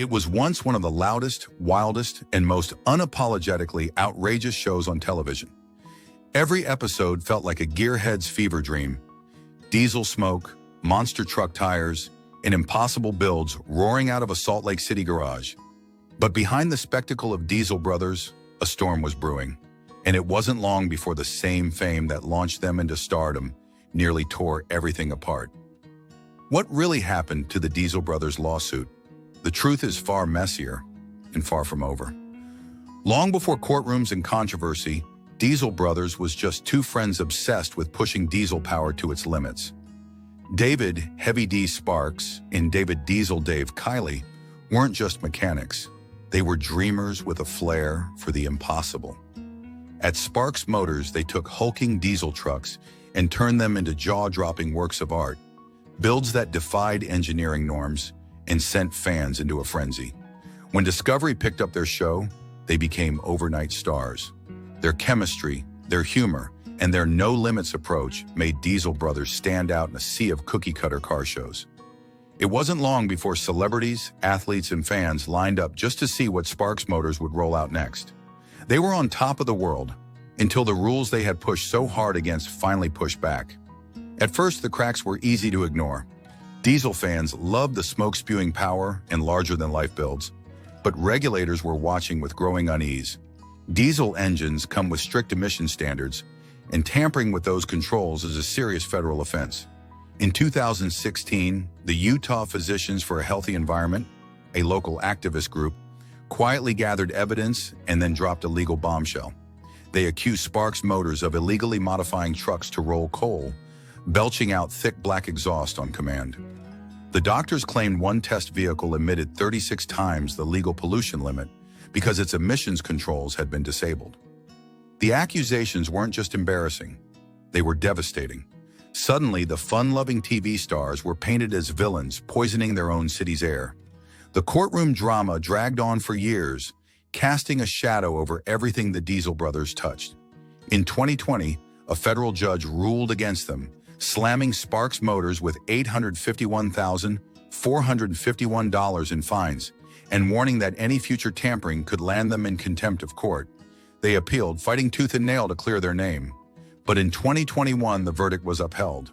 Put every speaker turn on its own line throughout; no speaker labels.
It was once one of the loudest, wildest, and most unapologetically outrageous shows on television. Every episode felt like a gearhead's fever dream. Diesel smoke, monster truck tires, and impossible builds roaring out of a Salt Lake City garage. But behind the spectacle of Diesel Brothers, a storm was brewing. And it wasn't long before the same fame that launched them into stardom nearly tore everything apart. What really happened to the Diesel Brothers lawsuit? The truth is far messier and far from over. Long before courtrooms and controversy, Diesel Brothers was just two friends obsessed with pushing diesel power to its limits. David Heavy D Sparks and David Diesel Dave Kiley weren't just mechanics. They were dreamers with a flair for the impossible. At Sparks Motors, they took hulking diesel trucks and turned them into jaw-dropping works of art, builds that defied engineering norms and sent fans into a frenzy. When Discovery picked up their show, they became overnight stars. Their chemistry, their humor, and their no-limits approach made Diesel Brothers stand out in a sea of cookie-cutter car shows. It wasn't long before celebrities, athletes, and fans lined up just to see what Sparks Motors would roll out next. They were on top of the world until the rules they had pushed so hard against finally pushed back. At first, the cracks were easy to ignore. Diesel fans loved the smoke-spewing power and larger-than-life builds, but regulators were watching with growing unease. Diesel engines come with strict emission standards, and tampering with those controls is a serious federal offense. In 2016, the Utah Physicians for a Healthy Environment, a local activist group, quietly gathered evidence and then dropped a legal bombshell. They accused Sparks Motors of illegally modifying trucks to roll coal, belching out thick black exhaust on command. The doctors claimed one test vehicle emitted 36 times the legal pollution limit because its emissions controls had been disabled. The accusations weren't just embarrassing, they were devastating. Suddenly, the fun-loving TV stars were painted as villains, poisoning their own city's air. The courtroom drama dragged on for years, casting a shadow over everything the Diesel Brothers touched. In 2020, a federal judge ruled against them, slamming Sparks Motors with $851,451 in fines, and warning that any future tampering could land them in contempt of court. They appealed, fighting tooth and nail to clear their name. But in 2021, the verdict was upheld.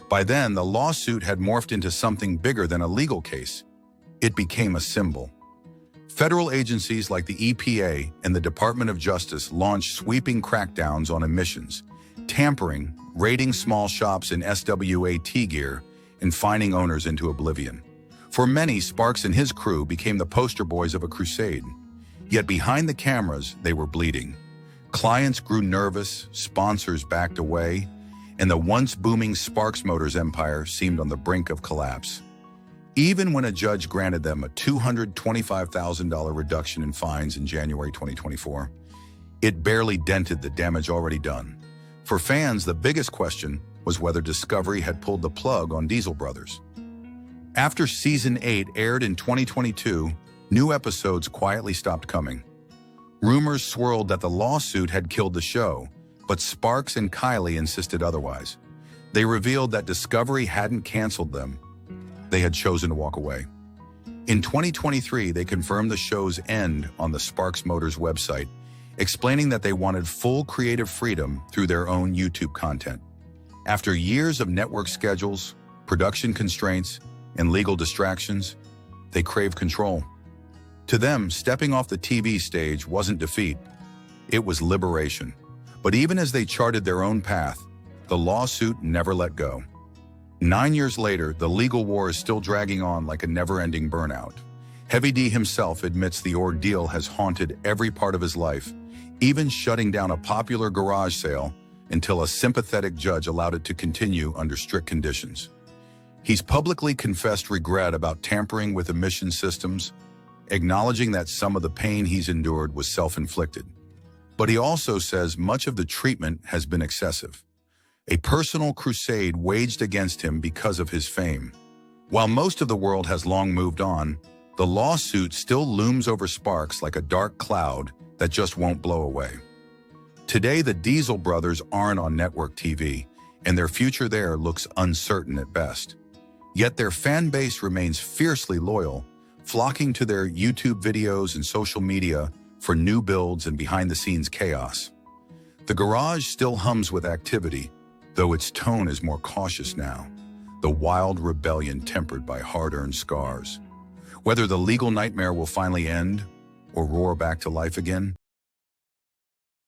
By then, the lawsuit had morphed into something bigger than a legal case. It became a symbol. Federal agencies like the EPA and the Department of Justice launched sweeping crackdowns on emissions, tampering, raiding small shops in SWAT gear, and fining owners into oblivion. For many, Sparks and his crew became the poster boys of a crusade. Yet behind the cameras, they were bleeding. Clients grew nervous, sponsors backed away, and the once booming Sparks Motors empire seemed on the brink of collapse. Even when a judge granted them a $225,000 reduction in fines in January 2024, it barely dented the damage already done. For fans, the biggest question was whether Discovery had pulled the plug on Diesel Brothers. After Season 8 aired in 2022, new episodes quietly stopped coming. Rumors swirled that the lawsuit had killed the show, but Sparks and Kiley insisted otherwise. They revealed that Discovery hadn't canceled them. They had chosen to walk away. In 2023, they confirmed the show's end on the Sparks Motors website, explaining that they wanted full creative freedom through their own YouTube content. After years of network schedules, production constraints, and legal distractions, they craved control. To them, stepping off the TV stage wasn't defeat, it was liberation. But even as they charted their own path, the lawsuit never let go. 9 years later, the legal war is still dragging on like a never-ending burnout. Heavy D himself admits the ordeal has haunted every part of his life, even shutting down a popular garage sale until a sympathetic judge allowed it to continue under strict conditions. He's publicly confessed regret about tampering with emission systems, acknowledging that some of the pain he's endured was self-inflicted. But he also says much of the treatment has been excessive. A personal crusade waged against him because of his fame. While most of the world has long moved on, the lawsuit still looms over Sparks like a dark cloud that just won't blow away. Today, the Diesel Brothers aren't on network TV, and their future there looks uncertain at best. Yet their fan base remains fiercely loyal, flocking to their YouTube videos and social media for new builds and behind-the-scenes chaos. The garage still hums with activity, though its tone is more cautious now, the wild rebellion tempered by hard-earned scars. Whether the legal nightmare will finally end or roar back to life again,